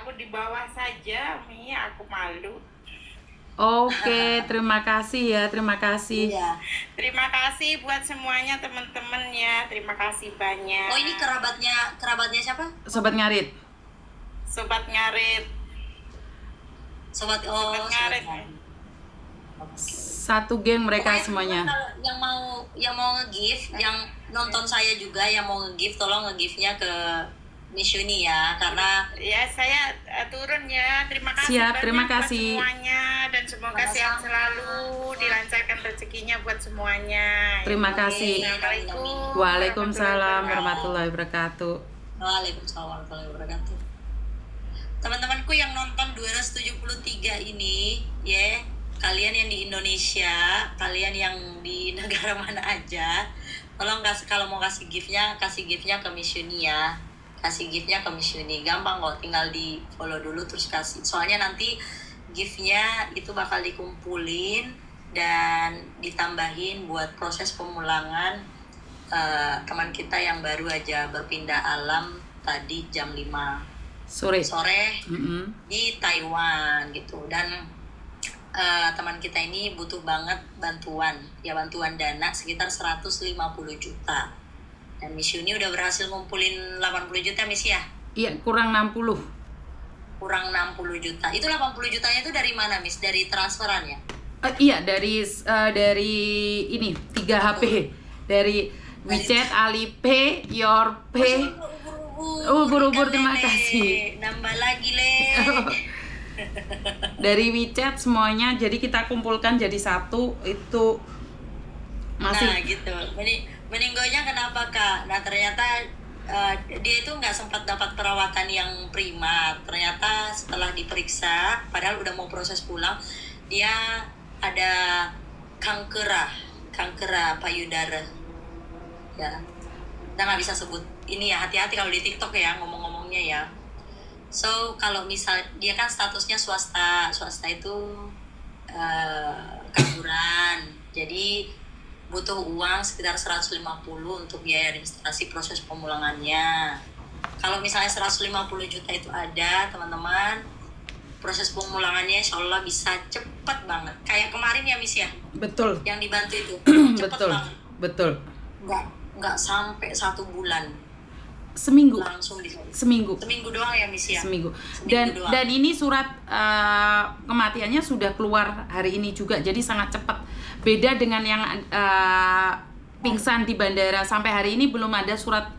aku di bawah saja, Mi. Aku malu. Oke, terima kasih ya, terima kasih. Iya. Terima kasih buat semuanya teman-teman ya. Terima kasih banyak. Oh, ini kerabatnya siapa? Sobat Ngarit. Sobat Ngarit. Sobat Ngarit. Satu geng mereka Pokoknya semuanya. Kalau yang mau nge-gift, yang nonton saya juga yang mau nge-gift, tolong nge-giftnya ke Miss Yuni ya, karena Ya, saya turun ya. Terima kasih Siap, banyak terima buat kasih. semuanya dan semoga sehat selalu, dilancarkan rezekinya buat semuanya. Terima kasih. Assalamualaikum. Waalaikumsalam warahmatullahi wabarakatuh. Waalaikumsalam warahmatullahi wabarakatuh. Teman-temanku yang nonton 273 ini, ya, kalian yang di Indonesia, kalian yang di negara mana aja, tolong kalau mau kasih giftnya ke Miss Yuni ya. Kasih giftnya ke Miss Yuni, gampang kok, tinggal di follow dulu terus kasih. Soalnya nanti giftnya itu bakal dikumpulin dan ditambahin buat proses pemulangan teman kita yang baru aja berpindah alam tadi jam 5 sore di Taiwan gitu. Dan teman kita ini butuh banget bantuan dana sekitar 150 juta. Dan Miss Yuni udah berhasil ngumpulin 80 juta, Miss ya? Iya, kurang 60. Kurang 60 juta. Itu 80 jutanya itu dari mana, Miss? Dari transferan ya? Iya, dari ini 3 HP. Dari WeChat, Alipay, YourPay. Ubur-ubur, terima kasih. Nambah lagi, Le. Dari WeChat semuanya, jadi kita kumpulkan jadi satu, itu masih. Nah, gitu. Meninggonya kenapa, Kak? Nah, ternyata dia itu nggak sempat dapat perawatan yang prima. Ternyata setelah diperiksa, padahal udah mau proses pulang, dia ada kanker payudara. Ya, kita nggak bisa sebut ini ya, hati-hati kalau di TikTok ya ngomong-ngomongnya ya. So kalau misal dia kan statusnya swasta itu kaburan, jadi butuh uang sekitar 150 untuk biaya administrasi proses pemulangannya. Kalau misalnya 150 juta itu ada, teman-teman, proses pemulangannya insya Allah bisa cepet banget. Kayak kemarin ya, Miss ya? Betul. Yang dibantu itu. Cepet Betul. banget. Betul. Nggak sampai 1 bulan. Seminggu. Langsung Seminggu doang ya, Miss ya? Seminggu. Dan ini surat kematiannya sudah keluar hari ini juga, jadi sangat cepat. Beda dengan yang pingsan di bandara, sampai hari ini belum ada surat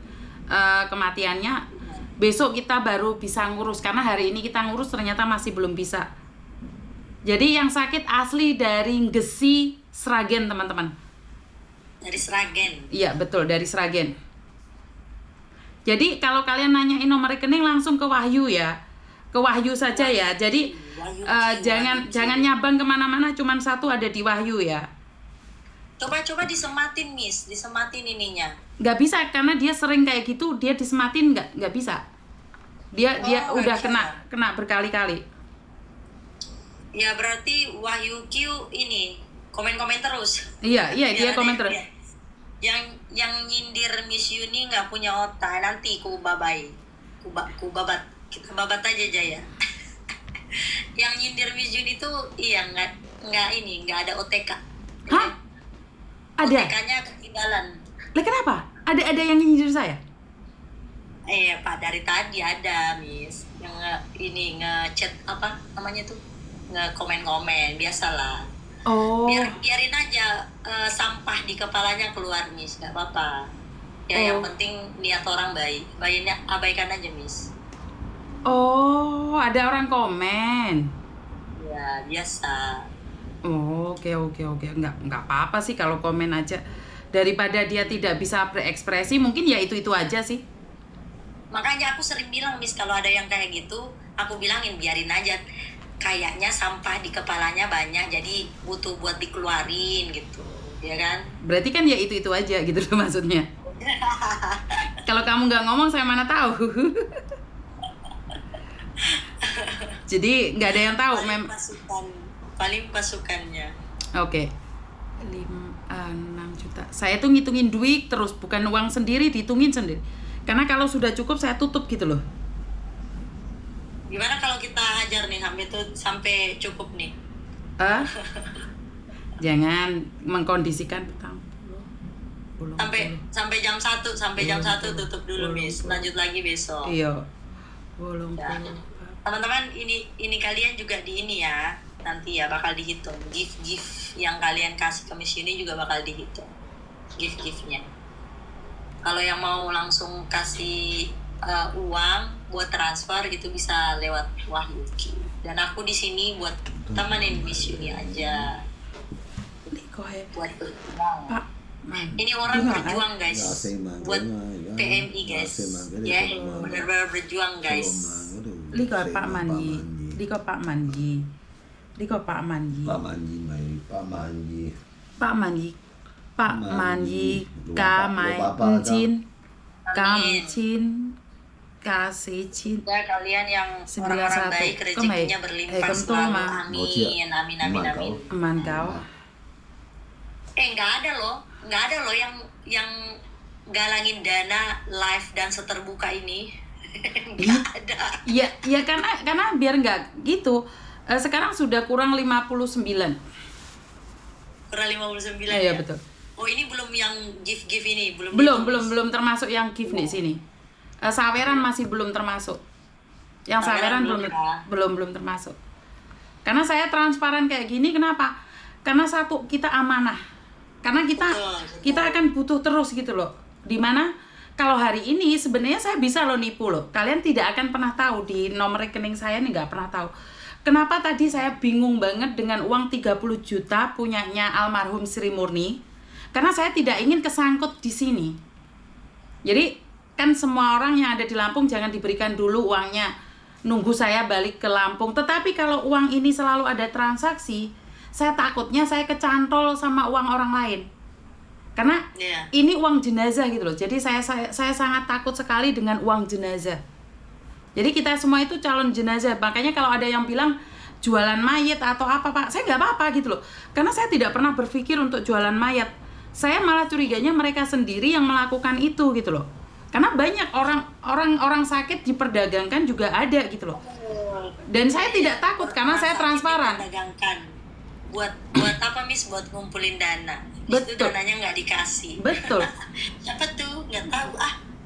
kematiannya. Besok kita baru bisa ngurus, karena hari ini kita ngurus ternyata masih belum bisa. Jadi yang sakit asli dari Gesi Sragen, teman-teman. Dari Sragen? Iya, betul, dari Sragen. Jadi kalau kalian nanyain nomor rekening langsung ke Wahyu ya, ke Wahyu saja ya. Jadi jangan nyabang kemana-mana, cuman satu ada di Wahyu ya. Coba disematin, Miss, disematin ininya. Nggak bisa, karena dia sering kayak gitu, dia disematin nggak bisa. Dia udah kena berkali-kali. Ya berarti Wahyu Q ini komen-komen terus. Iya dia komen terus. Yang nyindir Miss Yuni nggak punya otak, nanti ku babat, kita babat aja Jaya. Yang nyindir Miss Yuni tuh iya nggak ada OTK. Hah? Ada? OTK-nya ketinggalan. Lah kenapa? Ada yang nyindir saya? Pak, dari tadi ada, Miss, yang ngechat apa namanya tuh, nge-komen-komen biasalah. Oh. Biarin aja sampah di kepalanya keluar, Miss, nggak apa-apa. Ya yang penting niat orang baik, abaikan aja, Miss. Oh, ada orang komen. Ya biasa. Oh, oke. Nggak apa-apa sih kalau komen aja. Daripada dia tidak bisa berekspresi, mungkin ya itu aja sih. Makanya aku sering bilang, Miss, kalau ada yang kayak gitu, aku bilangin biarin aja. Kayaknya sampah di kepalanya banyak, jadi butuh buat dikeluarin gitu, ya kan? Berarti kan ya itu aja gitu loh maksudnya. Kalau kamu nggak ngomong, saya mana tahu. Jadi nggak ada yang tahu. Paling pasukannya. Oke. 6 juta. Saya tuh ngitungin duit terus, bukan uang sendiri, dihitungin sendiri. Karena kalau sudah cukup saya tutup gitu loh. Gimana kalau kita hajar nih sampai cukup nih? Jangan mengkondisikan petang. Sampai jam 1 tutup dulu, Miss. Lanjut lagi besok. Iya. Bolong. Ya. Teman-teman, ini kalian juga di ini ya. Nanti ya bakal dihitung. Gift yang kalian kasih ke Miss Yuni juga bakal dihitung. Gift-giftnya. Kalau yang mau langsung kasih uang buat transfer gitu bisa lewat Wahyuki. Dan aku di sini buat temenin Miss Yuni aja. Buat berjuang. Pak, ini orang berjuang guys. Buat PMI guys. Ya, benar-benar berjuang guys. Liko Pak Manji. Kasih Cin. Ya kalian yang orang-orang baik rezekinya berlimpah selalu. Amin. Aman kau. Nggak ada loh yang galangin dana live dan seterbuka ini. Nggak ada. Ya karena biar nggak gitu. Sekarang sudah kurang 59. Kurang 59 ya? Iya betul. Oh ini belum yang gift ini belum termasuk yang gift di sini. Saweran masih belum termasuk. Yang saweran belum termasuk. Karena saya transparan kayak gini, kenapa? Karena satu, kita amanah. Karena kita akan butuh terus gitu loh. Dimana kalau hari ini sebenarnya saya bisa loh nipu loh. Kalian tidak akan pernah tahu di nomor rekening saya nih, nggak pernah tahu. Kenapa tadi saya bingung banget dengan uang 30 juta punyanya almarhum Sri Murni? Karena saya tidak ingin kesangkut di sini. Jadi kan semua orang yang ada di Lampung jangan diberikan dulu uangnya, nunggu saya balik ke Lampung. Tetapi kalau uang ini selalu ada transaksi, saya takutnya saya kecantol sama uang orang lain. Karena ini uang jenazah gitu loh. Jadi saya sangat takut sekali dengan uang jenazah. Jadi kita semua itu calon jenazah. Makanya kalau ada yang bilang jualan mayat atau apa Pak, saya nggak apa-apa gitu loh. Karena saya tidak pernah berpikir untuk jualan mayat. Saya malah curiganya mereka sendiri yang melakukan itu gitu loh. Karena banyak orang sakit diperdagangkan juga ada gitu loh. Dan saya tidak takut karena saya transparan. Buat apa Miss? Buat ngumpulin dana. Betul. Itu dananya nggak dikasih. Betul. Siapa tuh? Nggak tahu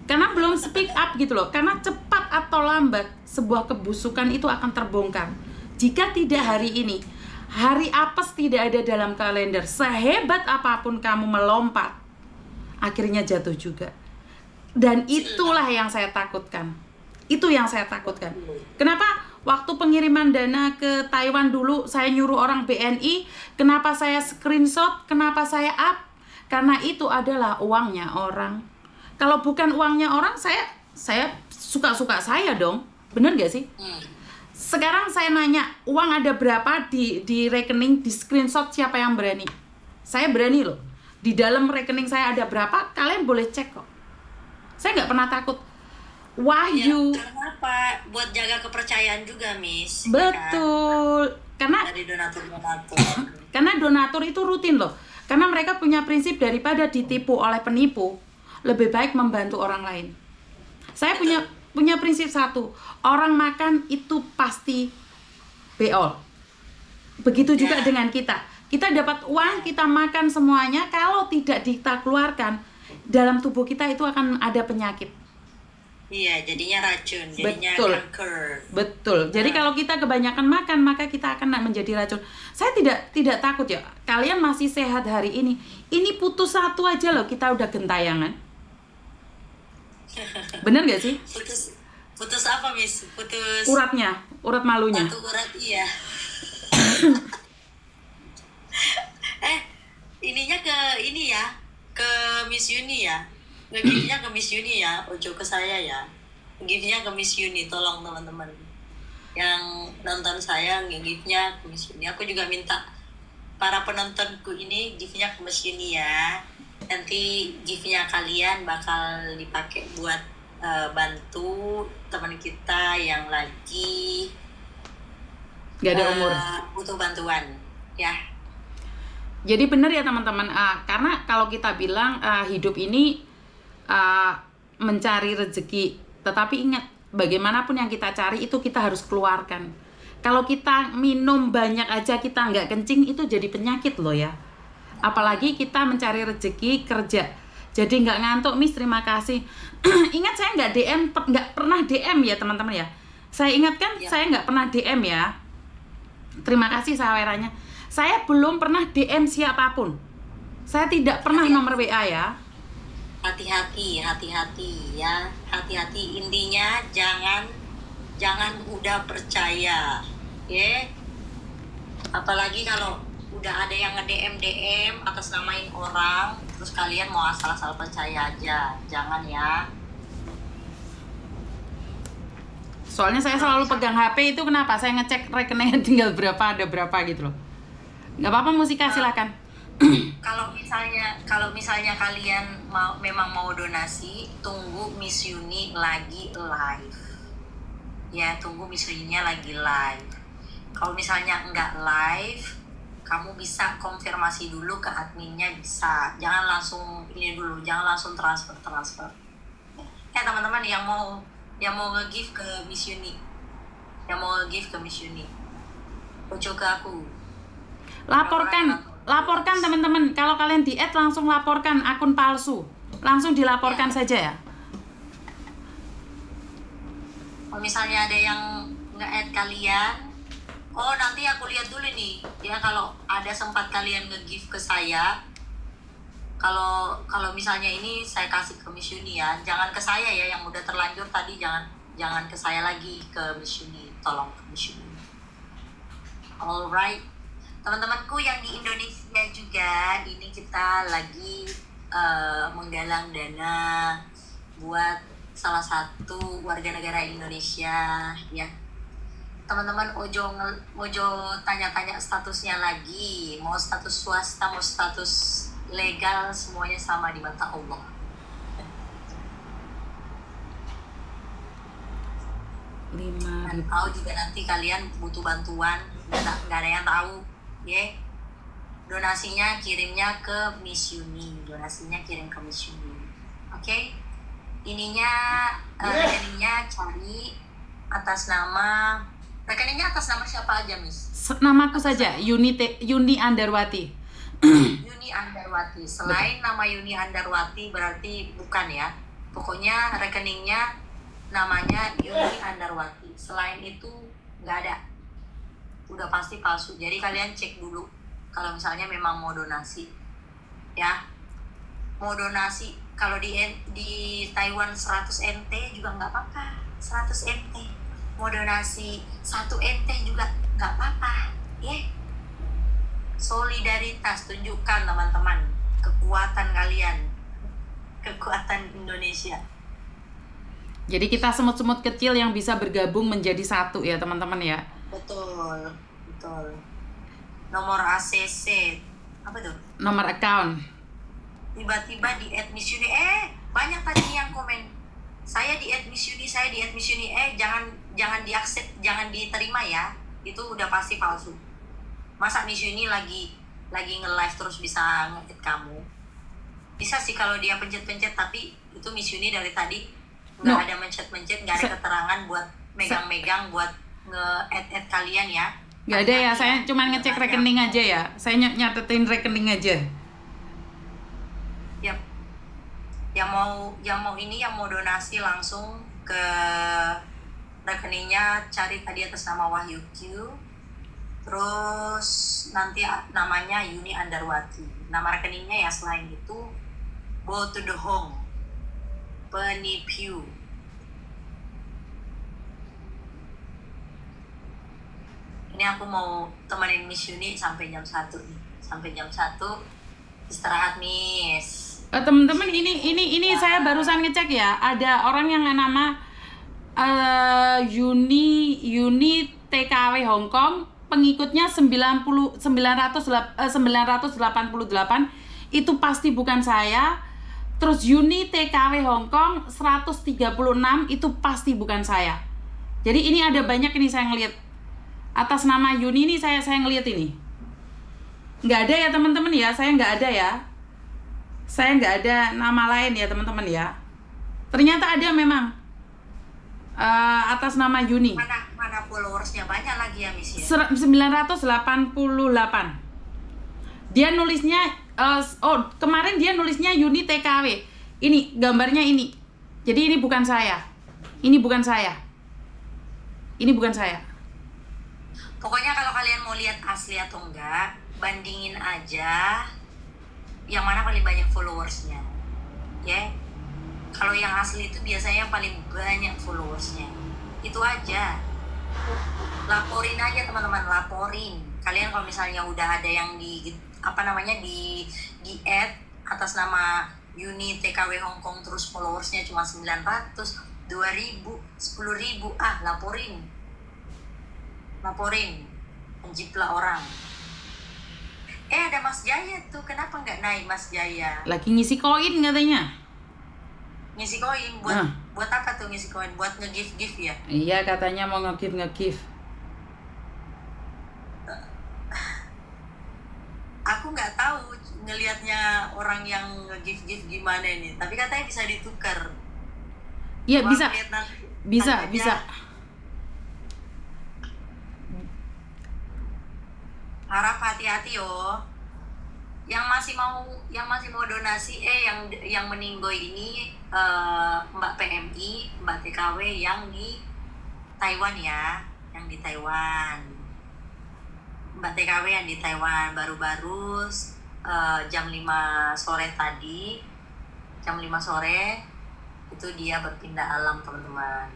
Karena belum speak up gitu loh. Karena cepat atau lambat sebuah kebusukan itu akan terbongkar. Jika tidak hari ini, hari apes tidak ada dalam kalender. Sehebat apapun kamu melompat, akhirnya jatuh juga. Dan itulah yang saya takutkan. Itu yang saya takutkan. Kenapa waktu pengiriman dana ke Taiwan dulu saya nyuruh orang BNI, kenapa saya screenshot, kenapa saya up? Karena itu adalah uangnya orang. Kalau bukan uangnya orang, saya suka-suka saya dong. Bener gak sih? Sekarang saya nanya, uang ada berapa di rekening, di screenshot, siapa yang berani? Saya berani loh. Di dalam rekening saya ada berapa, kalian boleh cek kok. Saya nggak pernah takut. Wahyu. Ya, kenapa? Buat jaga kepercayaan juga, Miss. Betul. Ya kan? Karena dari donatur. Karena donatur itu rutin loh. Karena mereka punya prinsip daripada ditipu oleh penipu, lebih baik membantu orang lain. Saya punya prinsip satu. Orang makan itu pasti beol. Begitu juga dengan kita. Kita dapat uang, kita makan semuanya. Kalau tidak kita keluarkan, dalam tubuh kita itu akan ada penyakit. Iya, jadinya racun, jadinya kanker. Betul. Jadi kalau kita kebanyakan makan, maka kita akan menjadi racun. Saya tidak takut ya. Kalian masih sehat hari ini. Ini putus satu aja loh, kita udah gentayangan. Bener gak sih? Putus apa, Miss? Putus uratnya, urat malunya. Satu urat, iya. Ininya ke Miss Yuni ya. Nge-give-nya ke Miss Yuni ya, ojo ke saya ya. Give-nya ke Miss Yuni, tolong teman-teman. Yang nonton saya nge-give-nya ke Miss Yuni. Aku juga minta para penontonku ini give-nya ke Miss Yuni ya. Nanti give-nya kalian bakal dipakai buat bantu teman kita yang lagi gak ada umur, butuh bantuan ya. Jadi benar ya teman-teman, karena kalau kita bilang hidup ini mencari rezeki, tetapi ingat bagaimanapun yang kita cari itu kita harus keluarkan. Kalau kita minum banyak aja kita nggak kencing, itu jadi penyakit loh ya. Apalagi kita mencari rezeki kerja. Jadi nggak ngantuk, Miss, terima kasih. Ingat saya nggak pernah DM ya teman-teman ya. Saya ingatkan saya nggak pernah DM ya. Terima kasih sawerannya. Saya belum pernah DM siapapun. Saya tidak pernah nomor WA ya. Hati-hati ya, hati-hati, intinya jangan mudah percaya, ya. Apalagi kalau udah ada yang nge-DM atas namain orang, terus kalian mau asal-asal percaya aja, jangan ya. Soalnya saya selalu pegang HP itu, kenapa? Saya ngecek rekeningnya tinggal berapa, ada berapa gitu loh. Nggak apa-apa, Musika, silakan. Kalau misalnya kalian memang mau donasi, tunggu Miss Yuni lagi live. Ya, tunggu Miss Yuninya lagi live. Kalau misalnya enggak live, kamu bisa konfirmasi dulu ke adminnya, bisa. Jangan langsung ini dulu, jangan langsung transfer. Teman-teman yang mau nge-give ke Miss Yuni. Ojo ke aku. Laporkan teman-teman. Kalau kalian di-add langsung laporkan akun palsu. Langsung dilaporkan saja ya. Kalau misalnya ada yang nge-add kalian, oh nanti aku lihat dulu nih. Ya kalau ada sempat kalian nge-give ke saya, kalau misalnya ini saya kasih ke Miss Yuni ya, jangan ke saya ya, yang udah terlanjur tadi jangan ke saya lagi, ke Miss Yuni, tolong ke Miss Yuni. Alright. Teman-temanku yang di Indonesia juga, ini kita lagi menggalang dana buat salah satu warga negara Indonesia ya. Teman-teman ojo tanya-tanya statusnya lagi, mau status swasta, mau status legal, semuanya sama di mata Allah. Dan tahu juga nanti kalian butuh bantuan, nggak ada yang tahu. Donasinya kirimnya ke Miss Yuni, kirim ke Miss Yuni. Oke? Ininya rekeningnya cari atas nama siapa aja, Miss? Namaku saja, Yuni Andarwati. Yuni Andarwati. Selain nama Yuni Andarwati berarti bukan ya. Pokoknya rekeningnya namanya Yuni Andarwati. Selain itu nggak ada. Udah pasti palsu. Jadi kalian cek dulu kalau misalnya memang mau donasi. Ya. Mau donasi kalau di Taiwan 100 NT juga nggak apa-apa. 100 NT. Mau donasi 1 NT juga nggak apa-apa. Solidaritas, tunjukkan teman-teman kekuatan kalian. Kekuatan Indonesia. Jadi kita semut-semut kecil yang bisa bergabung menjadi satu ya teman-teman ya. Betul. Nomor ACC apa tuh? Nomor account. Tiba-tiba di @Miss Yuni, banyak tadi yang komen. Saya di @Miss Yuni, jangan diakses, jangan diterima ya. Itu udah pasti palsu. Masa Miss Yuni lagi nge-live terus bisa nge-add kamu? Bisa sih kalau dia pencet-pencet, tapi itu Miss Yuni dari tadi nggak ada mencet-mencet, nggak ada keterangan buat megang-megang buat nge-add kalian ya. Nggak ada ya, saya cuma ngecek rekening aja ya. Saya nyatetin rekening aja. Yap. Yang mau donasi langsung ke rekeningnya, cari tadi atas nama Wahyu Q. Terus nanti namanya Yuni Andarwati. Nama rekeningnya ya selain itu Go to the Home Penipu. Ini aku mau temenin Miss Yuni sampai jam 1 nih. Sampai jam 1 istirahat, Miss. Teman-teman, ini saya barusan ngecek ya. Ada orang yang nama Yuni TKW Hong Kong, pengikutnya 988, itu pasti bukan saya. Terus Yuni TKW Hong Kong 136, itu pasti bukan saya. Jadi ini ada banyak ini saya ngeliat. Atas nama Yuni ini saya ngeliat ini. Nggak ada ya teman-teman ya, saya nggak ada ya. Saya nggak ada nama lain ya teman-teman ya. Ternyata ada memang. atas nama Yuni. Mana followersnya banyak lagi ya Miss ya? 988. Dia nulisnya kemarin dia nulisnya Yuni TKW. Ini gambarnya ini. Jadi ini bukan saya. Ini bukan saya. Ini bukan saya. Pokoknya kalau kalian mau lihat asli atau enggak, bandingin aja yang mana paling banyak followersnya. Ya. Kalau yang asli itu biasanya yang paling banyak followersnya. Itu aja. Laporin aja teman-teman, laporin. Kalian kalau misalnya udah ada yang di add atas nama Yuni TKW Hongkong terus followersnya cuma 900, 2000, 10.000, laporin, menjiplak orang. Ada Mas Jaya tuh, kenapa nggak naik Mas Jaya? Lagi ngisi koin katanya. Ngisi koin buat apa tuh ngisi koin? Buat nge-gift ya? Iya katanya mau nge-gift. Aku nggak tahu ngelihatnya orang yang nge-gift gimana nih. Tapi katanya bisa ditukar. Iya Wah, bisa. lihat nanti. Bisa. Harap hati-hati yo. Yang masih mau donasi yang meninggoy ini Mbak PMI, Mbak TKW yang di Taiwan ya, yang di Taiwan. Mbak TKW yang di Taiwan baru-baru jam 5 sore tadi. Jam 5 sore itu dia berpindah alam, teman-teman.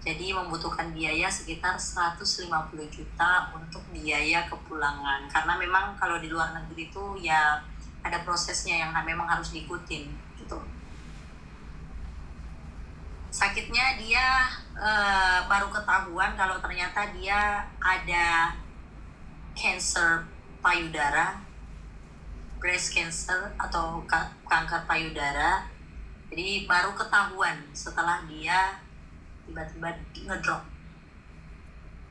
Jadi membutuhkan biaya sekitar 150 juta untuk biaya kepulangan. Karena memang kalau di luar negeri itu ya ada prosesnya yang memang harus diikutin gitu. Sakitnya dia baru ketahuan kalau ternyata dia ada cancer payudara, breast cancer atau kanker payudara. Jadi baru ketahuan setelah dia tiba-tiba ngedrop.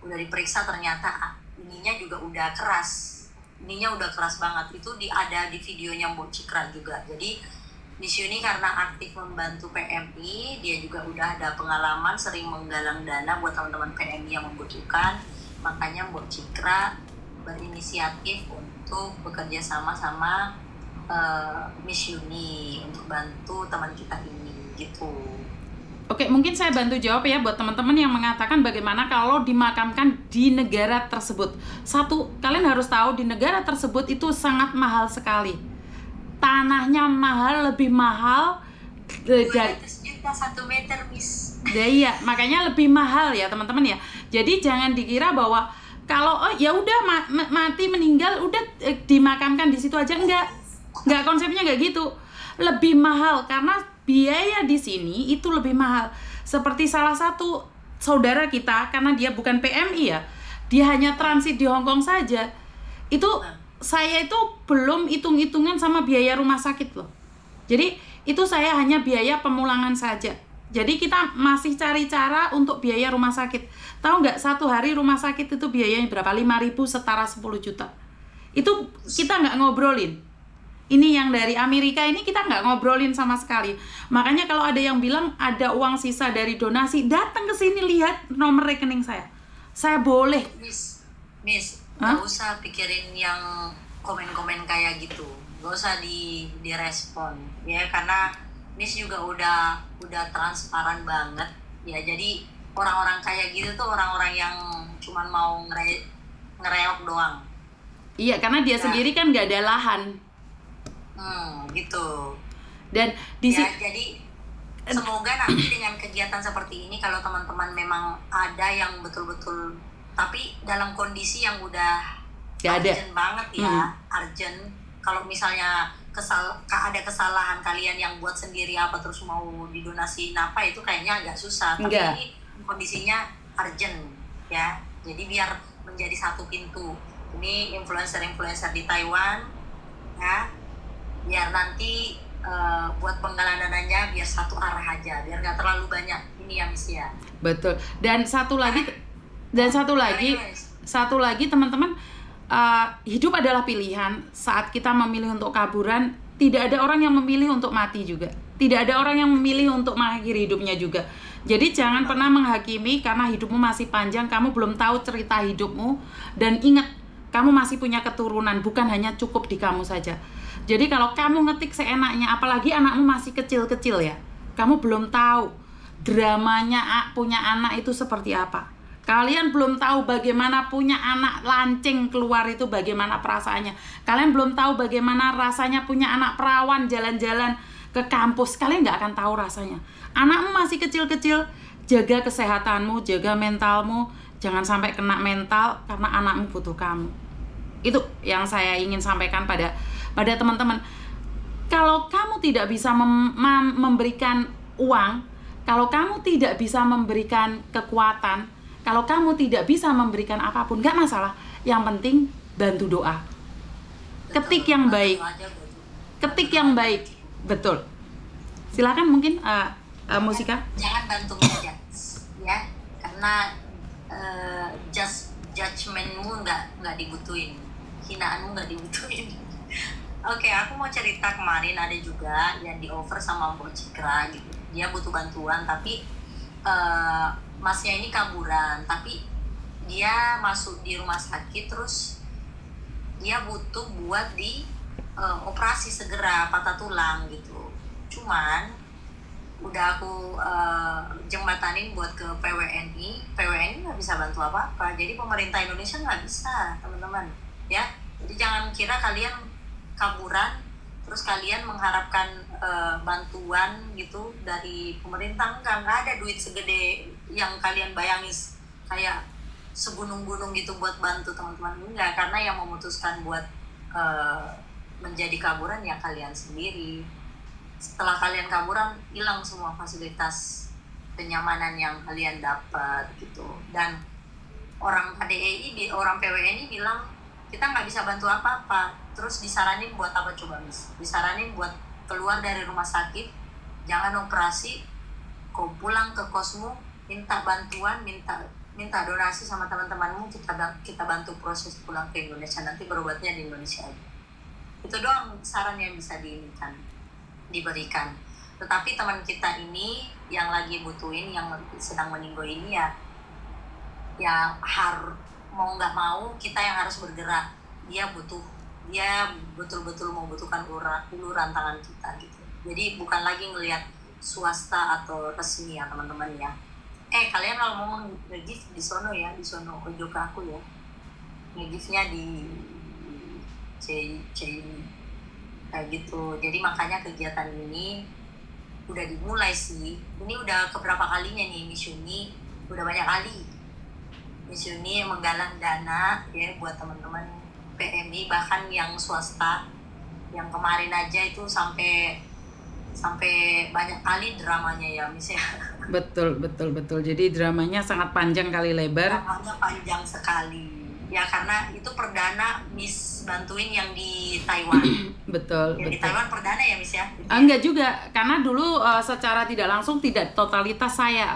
Udah diperiksa ternyata ininya juga udah keras. Ininya udah keras banget. Itu ada di videonya Mbok Cikra juga. Jadi Miss Yuni karena aktif membantu PMI, dia juga udah ada pengalaman sering menggalang dana buat teman-teman PMI yang membutuhkan. Makanya Mbok Cikra berinisiatif untuk bekerja sama Miss Yuni untuk bantu teman kita ini gitu. Oke, mungkin saya bantu jawab ya buat teman-teman yang mengatakan bagaimana kalau dimakamkan di negara tersebut. Satu, kalian harus tahu di negara tersebut itu sangat mahal sekali. Tanahnya mahal, lebih mahal dari 200 juta 1 meter, Miss. Iya, makanya lebih mahal ya teman-teman ya. Jadi jangan dikira bahwa kalau ya udah mati meninggal udah dimakamkan di situ aja, enggak konsepnya enggak gitu. Lebih mahal karena biaya di sini itu lebih mahal. Seperti salah satu saudara kita, karena dia bukan PMI ya, dia hanya transit di Hongkong saja. Itu saya itu belum hitung-hitungan sama biaya rumah sakit loh. Jadi itu saya hanya biaya pemulangan saja. Jadi kita masih cari cara untuk biaya rumah sakit. Tahu nggak, satu hari rumah sakit itu biayanya berapa? 5.000 setara 10 juta. Itu kita nggak ngobrolin. Ini yang dari Amerika ini kita nggak ngobrolin sama sekali. Makanya kalau ada yang bilang ada uang sisa dari donasi, datang ke sini lihat nomor rekening saya. Saya boleh. Miss, nggak usah pikirin yang komen-komen kayak gitu. Nggak usah direspon ya, karena Miss juga udah transparan banget ya. Jadi orang-orang kayak gitu tuh orang-orang yang cuman mau ngereok doang. Iya, karena dia sendiri kan nggak ada lahan. Gitu. Dan di ya, jadi semoga nanti dengan kegiatan seperti ini kalau teman-teman memang ada yang betul-betul tapi dalam kondisi yang udah urgent banget ya, urgent. Kalau misalnya ada kesalahan kalian yang buat sendiri apa terus mau didonasi apa, itu kayaknya agak susah. Tapi ini kondisinya urgent ya. Jadi biar menjadi satu pintu. Ini influencer di Taiwan ya. Biar nanti buat penggalangan dananya biar satu arah aja, biar nggak terlalu banyak ini ya Miss ya. Betul. Dan satu lagi teman-teman, hidup adalah pilihan. Saat kita memilih untuk kaburan, tidak ada orang yang memilih untuk mati juga. Tidak ada orang yang memilih untuk mengakhiri hidupnya juga. Jadi jangan pernah menghakimi karena hidupmu masih panjang, kamu belum tahu cerita hidupmu. Dan ingat, kamu masih punya keturunan, bukan hanya cukup di kamu saja. Jadi kalau kamu ngetik seenaknya, apalagi anakmu masih kecil-kecil ya, kamu belum tahu dramanya punya anak itu seperti apa. Kalian belum tahu bagaimana punya anak lancing keluar itu bagaimana perasaannya. Kalian belum tahu bagaimana rasanya punya anak perawan jalan-jalan ke kampus. Kalian nggak akan tahu rasanya. Anakmu masih kecil-kecil, jaga kesehatanmu, jaga mentalmu. Jangan sampai kena mental karena anakmu butuh kamu. Itu yang saya ingin sampaikan pada teman-teman. Kalau kamu tidak bisa memberikan uang, kalau kamu tidak bisa memberikan kekuatan, kalau kamu tidak bisa memberikan apapun, nggak masalah. Yang penting bantu doa. Ketik yang baik. Ketik yang baik. Betul. Silakan mungkin Musika. Jangan bantu ngejudge ya, karena judgementmu nggak dibutuhin, hinaanmu nggak dibutuhin. Oke, aku mau cerita kemarin ada juga yang di offer sama Mbok Cikra gitu. Dia butuh bantuan tapi masnya ini kaburan, tapi dia masuk di rumah sakit terus dia butuh buat di operasi segera patah tulang gitu. Cuman udah aku jembatanin buat ke PWNI nggak bisa bantu apa-apa. Jadi pemerintah Indonesia nggak bisa, teman-teman ya. Jadi jangan kira kalian kaburan terus kalian mengharapkan bantuan gitu dari pemerintah. Nggak ada duit segede yang kalian bayangin kayak segunung-gunung gitu buat bantu teman-teman. Enggak, karena yang memutuskan buat menjadi kaburan ya kalian sendiri. Setelah kalian kaburan, hilang semua fasilitas kenyamanan yang kalian dapat gitu. Dan orang KDEI, orang PWNI bilang kita nggak bisa bantu apa-apa. Terus disaranin buat apa coba, Miss? Disaranin buat keluar dari rumah sakit, jangan operasi, kau pulang ke kosmu, minta bantuan, minta donasi sama teman-temanmu, kita bantu proses pulang ke Indonesia, nanti berobatnya di Indonesia aja. Itu doang saran yang bisa diberikan. Tetapi teman kita ini yang lagi butuhin, yang sedang meninggal ini ya mau nggak mau kita yang harus bergerak. Dia betul-betul membutuhkan uluran tangan kita gitu. Jadi bukan lagi ngelihat swasta atau resmi ya teman-teman ya. Kalian kalau mau nge-gift di sono ojo ke aku ya. Nge-giftnya di C kayak gitu. Jadi makanya kegiatan ini udah dimulai sih. Ini udah keberapa kalinya nih Miss Yuni, udah banyak kali Miss Yuni menggalang dana ya buat teman-teman PMI, bahkan yang swasta. Yang kemarin aja itu sampai banyak kali dramanya ya Miss ya. Betul. Jadi dramanya sangat panjang kali lebar. Dramanya panjang sekali. Ya karena itu perdana Miss bantuin yang di Taiwan. Betul. Di Taiwan perdana ya Miss ya? Enggak juga, karena dulu secara tidak langsung tidak totalitas saya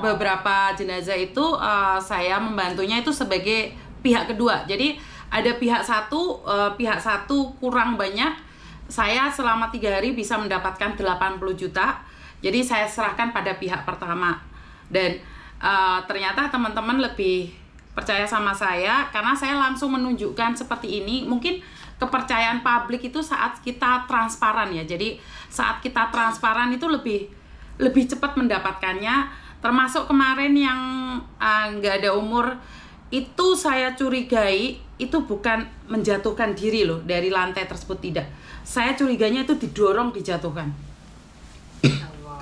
beberapa jenazah itu saya membantunya itu sebagai pihak kedua. Jadi ada pihak satu kurang banyak. Saya selama 3 hari bisa mendapatkan 80 juta. Jadi saya serahkan pada pihak pertama. Dan ternyata teman-teman lebih percaya sama saya karena saya langsung menunjukkan seperti ini. Mungkin kepercayaan publik itu saat kita transparan ya. Jadi saat kita transparan itu lebih cepat mendapatkannya. Termasuk kemarin yang nggak ada umur itu saya curigai itu bukan menjatuhkan diri loh dari lantai tersebut, tidak. Saya curiganya itu didorong dijatuhkan.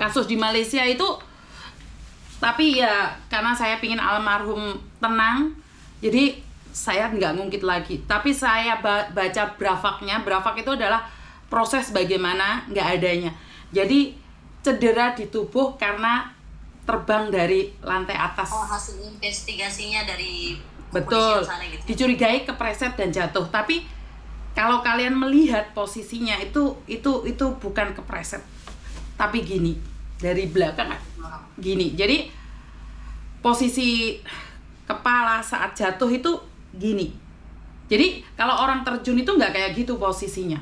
Kasus di Malaysia itu, tapi ya karena saya pingin almarhum tenang, jadi saya nggak ngungkit lagi. Tapi saya baca brafaknya. Brafak itu adalah proses bagaimana nggak adanya. Jadi cedera di tubuh karena terbang dari lantai atas. Oh, hasil investigasinya dari betul sana gitu. Dicurigai kepreset dan jatuh. Tapi kalau kalian melihat posisinya itu bukan kepreset, tapi gini dari belakang gini. Jadi posisi kepala saat jatuh itu gini. Jadi kalau orang terjun itu nggak kayak gitu posisinya.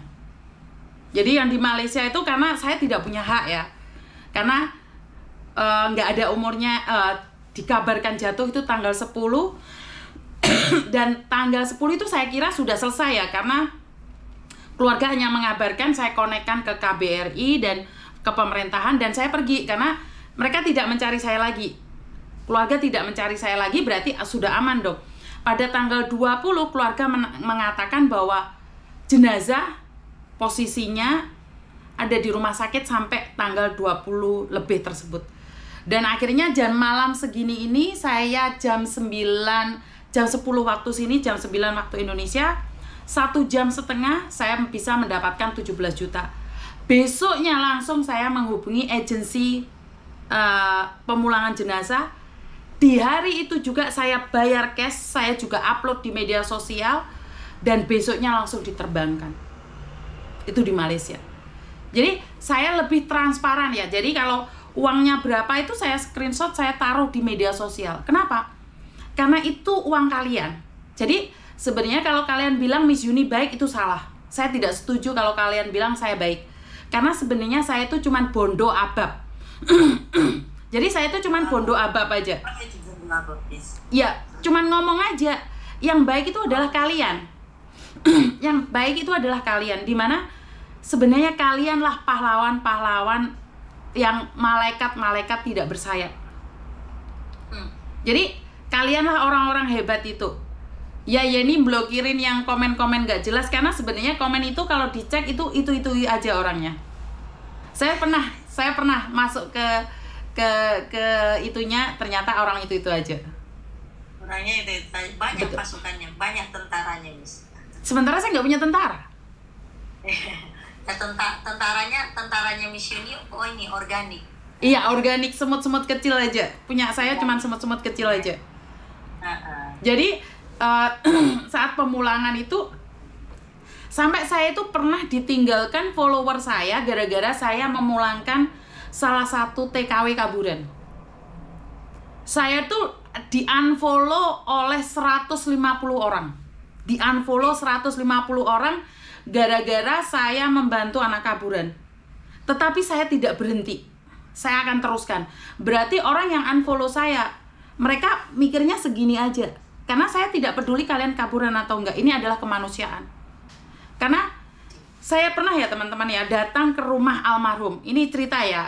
Jadi yang di Malaysia itu karena saya tidak punya hak ya, karena nggak ada umurnya, dikabarkan jatuh itu tanggal 10 dan tanggal 10 itu saya kira sudah selesai ya, karena keluarga hanya mengabarkan, saya konekkan ke KBRI dan ke pemerintahan dan saya pergi karena mereka tidak mencari saya lagi. Keluarga tidak mencari saya lagi berarti sudah aman dong. Pada tanggal 20 keluarga mengatakan bahwa jenazah posisinya ada di rumah sakit sampai tanggal 20 lebih tersebut. Dan akhirnya jam malam segini ini saya jam 10 waktu sini, jam 9 waktu Indonesia, 1 jam setengah saya bisa mendapatkan 17 juta. Besoknya langsung saya menghubungi agensi pemulangan jenazah. Di hari itu juga saya bayar cash, saya juga upload di media sosial, dan besoknya langsung diterbangkan. Itu di Malaysia. Jadi saya lebih transparan ya. Jadi kalau uangnya berapa itu saya screenshot, saya taruh di media sosial. Kenapa? Karena itu uang kalian. Jadi sebenarnya kalau kalian bilang Miss Yuni baik, itu salah. Saya tidak setuju kalau kalian bilang saya baik. Karena sebenarnya saya itu cuman bondo abab. Jadi saya itu cuman bondo abab aja. Ya, cuman ngomong aja. Yang baik itu adalah kalian. Yang baik itu adalah kalian. Dimana sebenarnya kalianlah pahlawan-pahlawan yang malaikat-malaikat tidak bersayap. Jadi kalianlah orang-orang hebat itu. Ya ini blokirin yang komen-komen gak jelas, karena sebenarnya komen itu kalau dicek itu aja orangnya. Saya pernah masuk ke itunya, ternyata orang itu aja. Orangnya itu banyak. Betul. Pasukannya, banyak tentaranya, Miss. Sementara saya nggak punya tentara. Ya, tentaranya Miss Yuni, ini organik. Iya, organik, semut-semut kecil aja. Punya saya cuma semut-semut kecil aja. Jadi saat pemulangan itu sampai saya itu pernah ditinggalkan follower saya gara-gara saya memulangkan salah satu TKW Kaburan. Saya tuh di-unfollow oleh 150 orang. Di-unfollow 150 orang gara-gara saya membantu anak Kaburan. Tetapi saya tidak berhenti. Saya akan teruskan. Berarti orang yang unfollow saya, mereka mikirnya segini aja. Karena saya tidak peduli kalian Kaburan atau enggak. Ini adalah kemanusiaan. Karena saya pernah ya teman-teman ya datang ke rumah almarhum. Ini cerita ya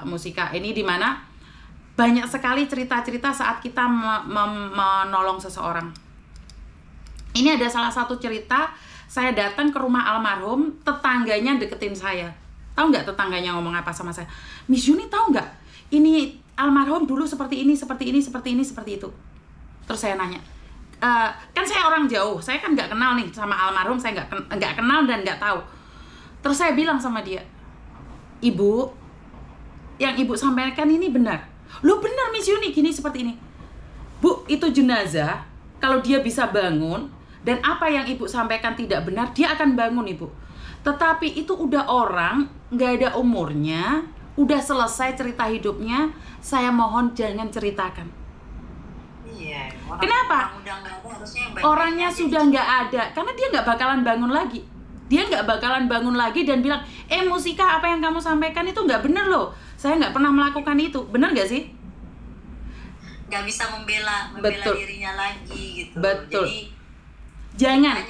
Musika. Ini dimana banyak sekali cerita-cerita saat kita menolong seseorang. Ini ada salah satu cerita, saya datang ke rumah almarhum, tetangganya deketin saya. Tahu nggak tetangganya ngomong apa sama saya? Miss Yuni tahu nggak? Ini almarhum dulu seperti ini, seperti itu. Terus saya nanya, kan saya orang jauh, saya kan nggak kenal nih sama almarhum, saya nggak kenal dan nggak tahu. Terus saya bilang sama dia, Ibu, yang Ibu sampaikan ini benar. Loh benar Miss Yuni, gini seperti ini. Bu, itu jenazah, kalau dia bisa bangun, dan apa yang Ibu sampaikan tidak benar, dia akan bangun Ibu. Tetapi itu udah orang, nggak ada umurnya, udah selesai cerita hidupnya, saya mohon jangan ceritakan. Iya. Kenapa? Orangnya sudah nggak ada, karena dia nggak bakalan bangun lagi. Dia nggak bakalan bangun lagi dan bilang, Musika apa yang kamu sampaikan itu nggak bener loh. Saya nggak pernah melakukan itu. Bener nggak sih? Nggak bisa membela dirinya lagi gitu. Betul. Jadi jangan